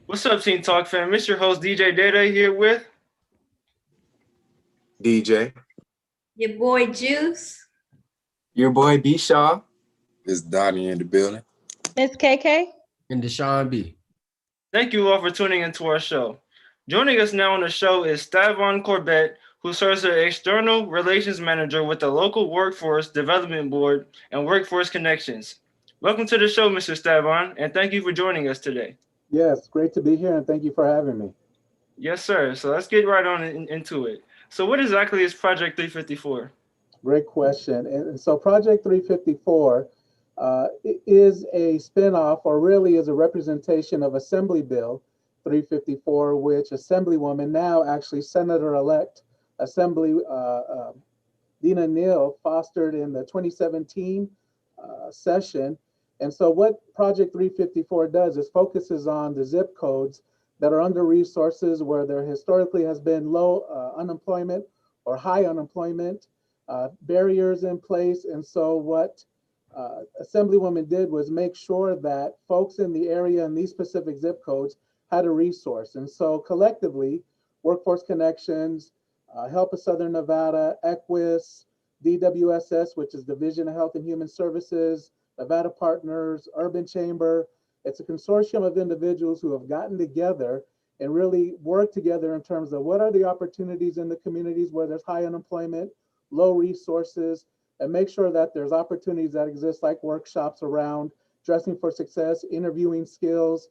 What's up, Team Talk fam? It's your host DJ Data here with. DJ. Your boy Juice. Your boy B Shaw. It's Donnie in the building. Miss KK. And Deshaun B. Thank you all for tuning into our show. Joining us now on the show is Stavan Corbett, who serves as External Relations Manager with the local Workforce Development Board and Workforce Connections. Welcome to the show, Mr. Stavan, and thank you for joining us today. Yes, great to be here, and thank you for having me. Yes, sir. So let's get right on into it. So what exactly is Project 354? Great question. And so Project 354 is a spinoff, or really is a representation of Assembly Bill 354, which Assemblywoman, now actually Senator-elect Assembly Dina Neal, fostered in the 2017 session. And so what Project 354 does is focuses on the zip codes that are under resources, where there historically has been low unemployment or high unemployment, barriers in place. And so what Assemblywoman did was make sure that folks in the area in these specific zip codes had a resource. And so collectively, Workforce Connections, Help of Southern Nevada, EQUIS, DWSS, which is Division of Health and Human Services, Nevada Partners, Urban Chamber. It's a consortium of individuals who have gotten together and really worked together in terms of what are the opportunities in the communities where there's high unemployment, low resources, and make sure that there's opportunities that exist, like workshops around dressing for success, interviewing skills,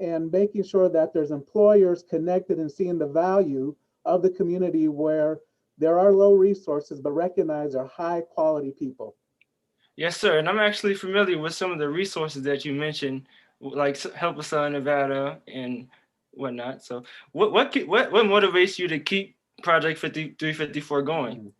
and making sure that there's employers connected and seeing the value of the community where there are low resources, but recognize are high quality people. Yes, sir. And I'm actually familiar with some of the resources that you mentioned, like Help Us Southern Nevada and whatnot. So what motivates you to keep Project 354 going?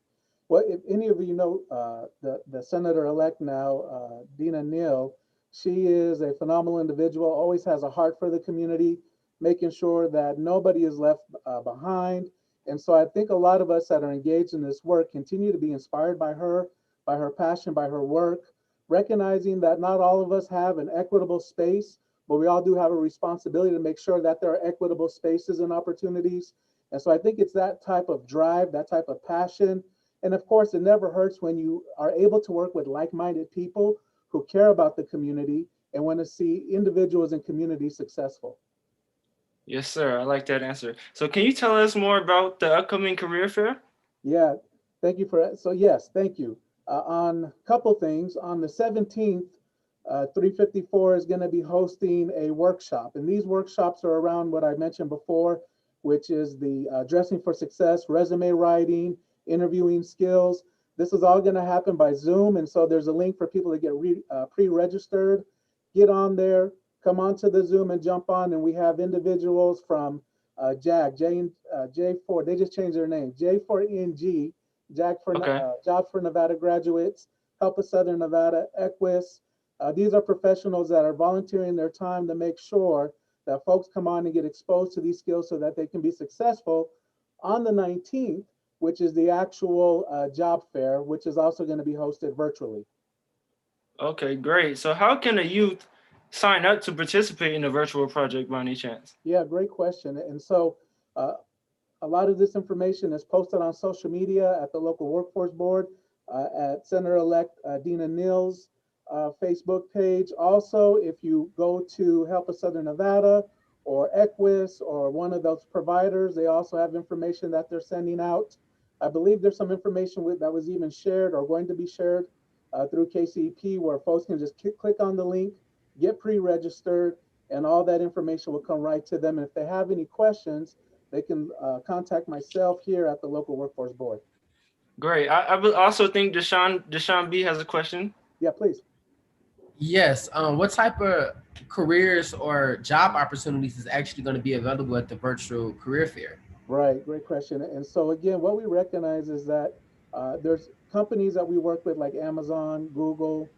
Well, if any of you know the Senator-elect now, Dina Neal, she is a phenomenal individual, always has a heart for the community, making sure that nobody is left behind. And so I think a lot of us that are engaged in this work continue to be inspired by her passion, by her work, recognizing that not all of us have an equitable space, but we all do have a responsibility to make sure that there are equitable spaces and opportunities. And so I think it's that type of drive, that type of passion. And of course, it never hurts when you are able to work with like-minded people who care about the community and want to see individuals and communities successful. Yes, sir. I like that answer. So can you tell us more about the upcoming career fair? Yeah, thank you for that. So yes, thank you. On a couple things, on the 17th, 354 is going to be hosting a workshop. And these workshops are around what I mentioned before, which is the dressing for success, resume writing, interviewing skills. This is all going to happen by Zoom. And so there's a link for people to get pre-registered, get on there, come onto the Zoom and jump on. And we have individuals from J4, they just changed their name, J4NG, Jobs for Nevada Graduates, Help of Southern Nevada, EQUIS. These are professionals that are volunteering their time to make sure that folks come on and get exposed to these skills so that they can be successful on the 19th, which is the actual job fair, which is also going to be hosted virtually. Okay, great. So how can a youth sign up to participate in the virtual project by any chance? Yeah, great question. And so a lot of this information is posted on social media at the local workforce board, at Senator-elect Dina Neal's Facebook page. Also, if you go to Help of Southern Nevada or EQUIS or one of those providers, they also have information that they're sending out. I believe there's some information that was even shared or going to be shared through KCEP, where folks can just click on the link, get pre-registered, and all that information will come right to them. And if they have any questions, they can contact myself here at the local workforce board. Great. I would also think Deshaun B has a question. Yeah, please. Yes. What type of careers or job opportunities is actually going to be available at the virtual career fair? Right, great question. And so again, what we recognize is that there's companies that we work with like Amazon, Google,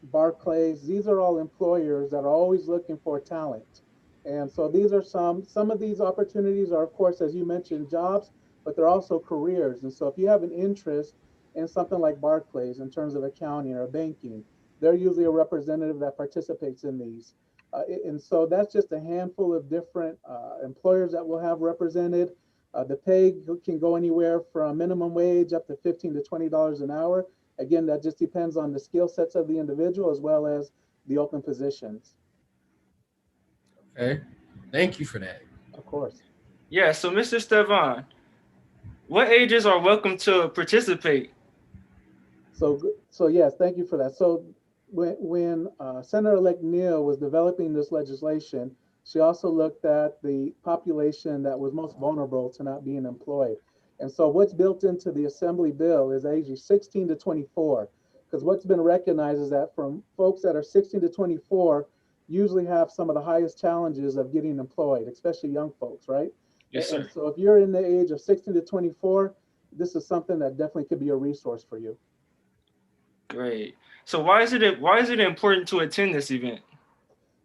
Barclays. These are all employers that are always looking for talent. And so these are some of these opportunities are, of course, as you mentioned, jobs, but they're also careers. And so if you have an interest in something like Barclays in terms of accounting or banking, they're usually a representative that participates in these. And so that's just a handful of different employers that we'll have represented. The pay can go anywhere from minimum wage up to $15 to $20 an hour. Again, that just depends on the skill sets of the individual as well as the open positions. Okay, thank you for that. Of course. Yeah, so Mr. Stavan, what ages are welcome to participate? So yes, thank you for that. So when Senator-elect Neal was developing this legislation, she also looked at the population that was most vulnerable to not being employed. And so what's built into the Assembly bill is ages 16 to 24, because what's been recognized is that from folks that are 16 to 24 usually have some of the highest challenges of getting employed, especially young folks, right? Yes, sir. And so if you're in the age of 16 to 24, this is something that definitely could be a resource for you. Great. So why is it important to attend this event?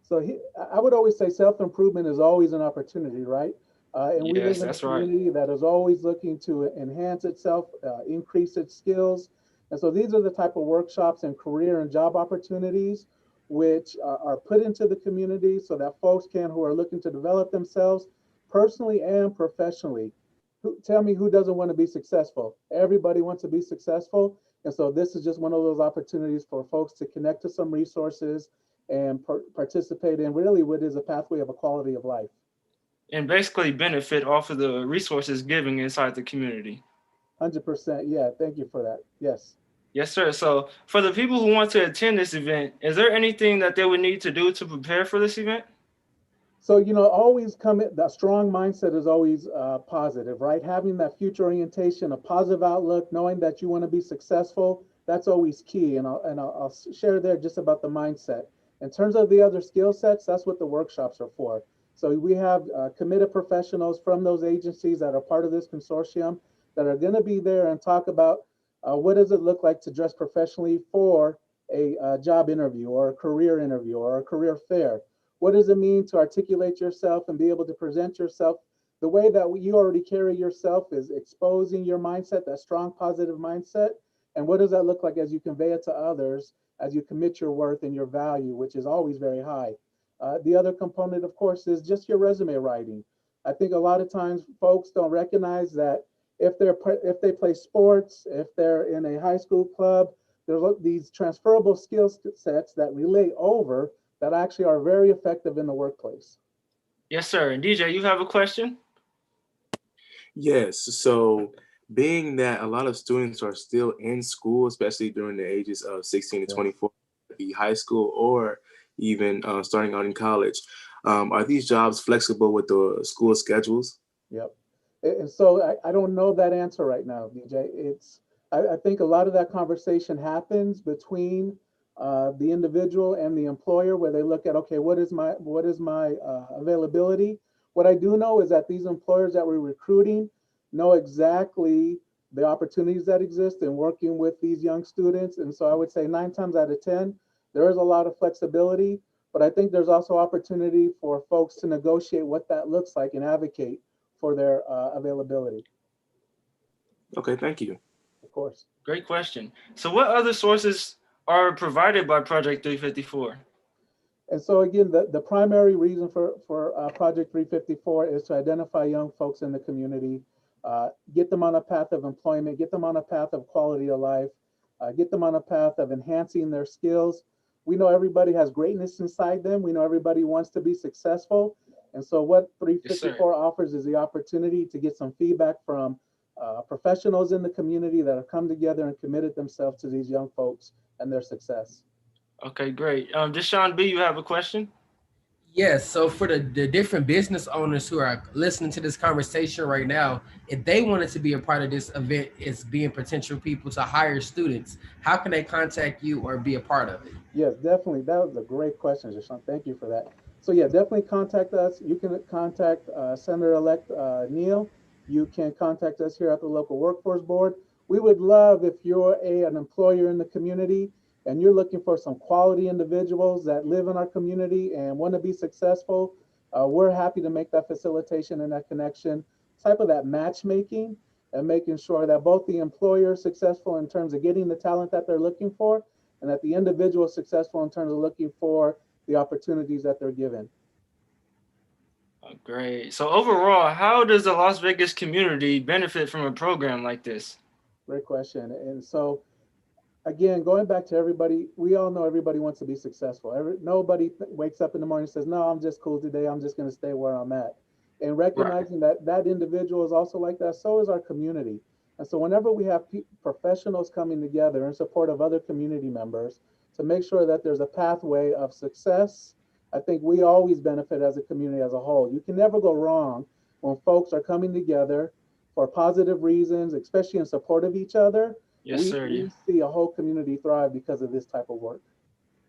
So I would always say self-improvement is always an opportunity, right? And we Yes, live in a that's right. community that is always looking to enhance itself, increase its skills. And so these are the type of workshops and career and job opportunities which are put into the community so that folks who are looking to develop themselves personally and professionally. Tell me who doesn't want to be successful? Everybody wants to be successful. And so this is just one of those opportunities for folks to connect to some resources and participate in really what is a pathway of a quality of life. And basically benefit off of the resources given inside the community. 100%. Yeah, thank you for that. Yes. Yes, sir. So for the people who want to attend this event, is there anything that they would need to do to prepare for this event? So, always that strong mindset is always positive, right? Having that future orientation, a positive outlook, knowing that you want to be successful, that's always key. And I'll share there just about the mindset. In terms of the other skill sets, that's what the workshops are for. So we have committed professionals from those agencies that are part of this consortium that are going to be there and talk about what does it look like to dress professionally for a job interview or a career interview or a career fair. What does it mean to articulate yourself and be able to present yourself? The way that you already carry yourself is exposing your mindset, that strong positive mindset. And what does that look like as you convey it to others, as you commit your worth and your value, which is always very high? The other component, of course, is just your resume writing. I think a lot of times folks don't recognize that if they play sports, if they're in a high school club, there's these transferable skill sets that relate over that actually are very effective in the workplace. Yes, sir. And DJ, you have a question? Yes. So, being that a lot of students are still in school, especially during the ages of 16 to 24, be high school or even starting out in college, are these jobs flexible with the school schedules? Yep. And so I don't know that answer right now, DJ. I think a lot of that conversation happens between the individual and the employer, where they look at, okay, what is my availability? What I do know is that these employers that we're recruiting know exactly the opportunities that exist in working with these young students. And so I would say 9 times out of 10, there is a lot of flexibility, but I think there's also opportunity for folks to negotiate what that looks like and advocate for their availability. Okay, thank you. Of course. Great question. So what other sources are provided by Project 354? And so again, the primary reason for Project 354 is to identify young folks in the community, get them on a path of employment, get them on a path of quality of life, get them on a path of enhancing their skills. We know everybody has greatness inside them. We know everybody wants to be successful. And so what 354 offers is the opportunity to get some feedback from professionals in the community that have come together and committed themselves to these young folks and their success. Okay, great. Deshaun B, you have a question? Yes, so for the different business owners who are listening to this conversation right now, if they wanted to be a part of this event as being potential people to hire students, how can they contact you or be a part of it? Yes, definitely. That was a great question, Deshaun. Thank you for that. So yeah, definitely contact us. You can contact Senator-elect Neal. You can contact us here at the local workforce board. We would love if you're an employer in the community and you're looking for some quality individuals that live in our community and want to be successful. We're happy to make that facilitation and that connection, type of that matchmaking, and making sure that both the employer is successful in terms of getting the talent that they're looking for, and that the individual is successful in terms of looking for the opportunities that they're given. Oh, great. So overall, how does the Las Vegas community benefit from a program like this? Great question. And so, again, going back to everybody, we all know everybody wants to be successful. Nobody wakes up in the morning and says, no, I'm just cool today. I'm just going to stay where I'm at. And recognizing that that individual is also like that, so is our community. And so whenever we have professionals coming together in support of other community members to make sure that there's a pathway of success, I think we always benefit as a community as a whole. You can never go wrong when folks are coming together for positive reasons, especially in support of each other. Yes, sir. We see a whole community thrive because of this type of work.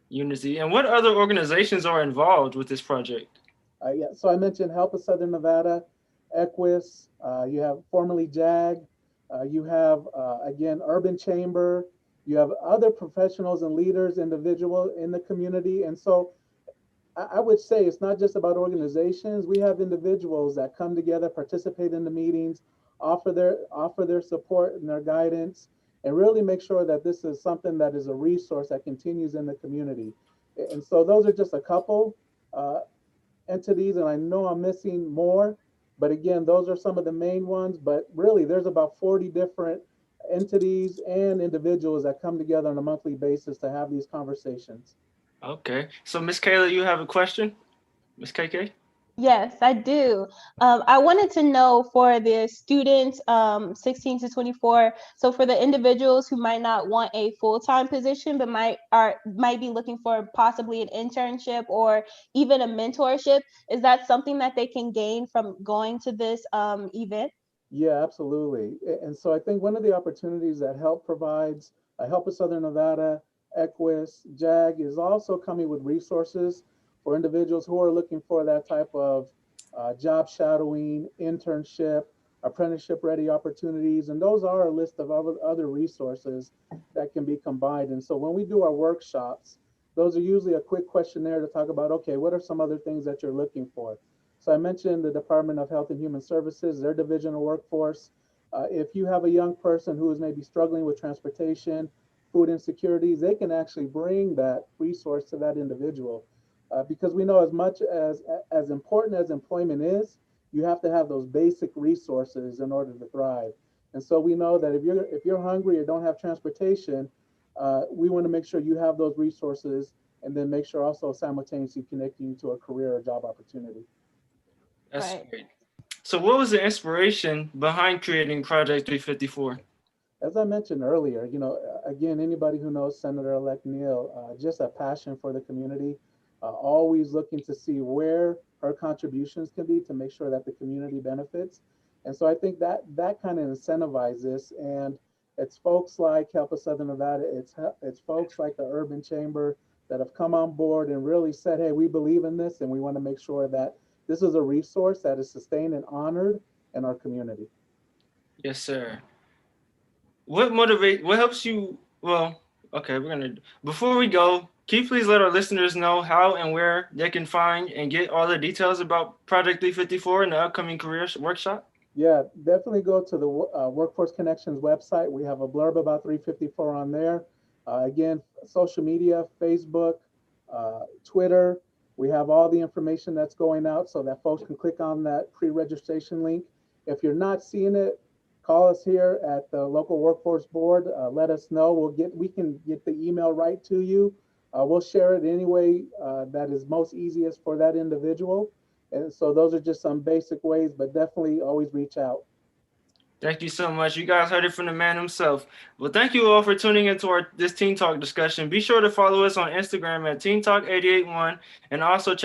Unity. And what other organizations are involved with this project? Yeah, so I mentioned Help of Southern Nevada, Equus, you have formerly JAG, you have, again, Urban Chamber, you have other professionals and leaders, individuals in the community. And so I would say it's not just about organizations. We have individuals that come together, participate in the meetings, offer their support and their guidance, and really make sure that this is something that is a resource that continues in the community. And so those are just a couple entities, and I know I'm missing more, but again, those are some of the main ones. But really, there's about 40 different entities and individuals that come together on a monthly basis to have these conversations. Okay. So Ms. Kayla, you have a question? Ms. KK? Yes, I do. I wanted to know for the students 16 to 24, so for the individuals who might not want a full-time position, but might be looking for possibly an internship or even a mentorship, is that something that they can gain from going to this event? Yeah, absolutely. And so I think one of the opportunities that HELP provides, Help of Southern Nevada, Equus, JAG, is also coming with resources for individuals who are looking for that type of job shadowing, internship, apprenticeship ready opportunities. And those are a list of other resources that can be combined. And so when we do our workshops, those are usually a quick questionnaire to talk about, okay, what are some other things that you're looking for? So I mentioned the Department of Health and Human Services, their division of workforce. If you have a young person who is maybe struggling with transportation, food insecurities, they can actually bring that resource to that individual. Because we know as much as important as employment is, you have to have those basic resources in order to thrive. And so we know that if you're hungry or don't have transportation, we want to make sure you have those resources, and then make sure also simultaneously connecting you to a career or job opportunity. That's great. So what was the inspiration behind creating Project 354? As I mentioned earlier, again, anybody who knows Senator-elect Neal, just a passion for the community, always looking to see where her contributions can be to make sure that the community benefits. And so I think that kind of incentivizes this. And it's folks like Help of Southern Nevada, it's folks like the Urban Chamber that have come on board and really said, hey, we believe in this, and we want to make sure that this is a resource that is sustained and honored in our community. Yes, sir. What helps you? Well, okay, before we go, can you please let our listeners know how and where they can find and get all the details about Project 354 and the upcoming career workshop? Yeah, definitely go to the Workforce Connections website. We have a blurb about 354 on there. Again, social media, Facebook, Twitter. We have all the information that's going out so that folks can click on that pre-registration link. If you're not seeing it, call us here at the local workforce board. Let us know. We can get the email right to you. We'll share it any way that is most easiest for that individual. And so those are just some basic ways, but definitely always reach out. Thank you so much. You guys heard it from the man himself. Well, thank you all for tuning into this Teen Talk discussion. Be sure to follow us on Instagram at Teen Talk 881 and also check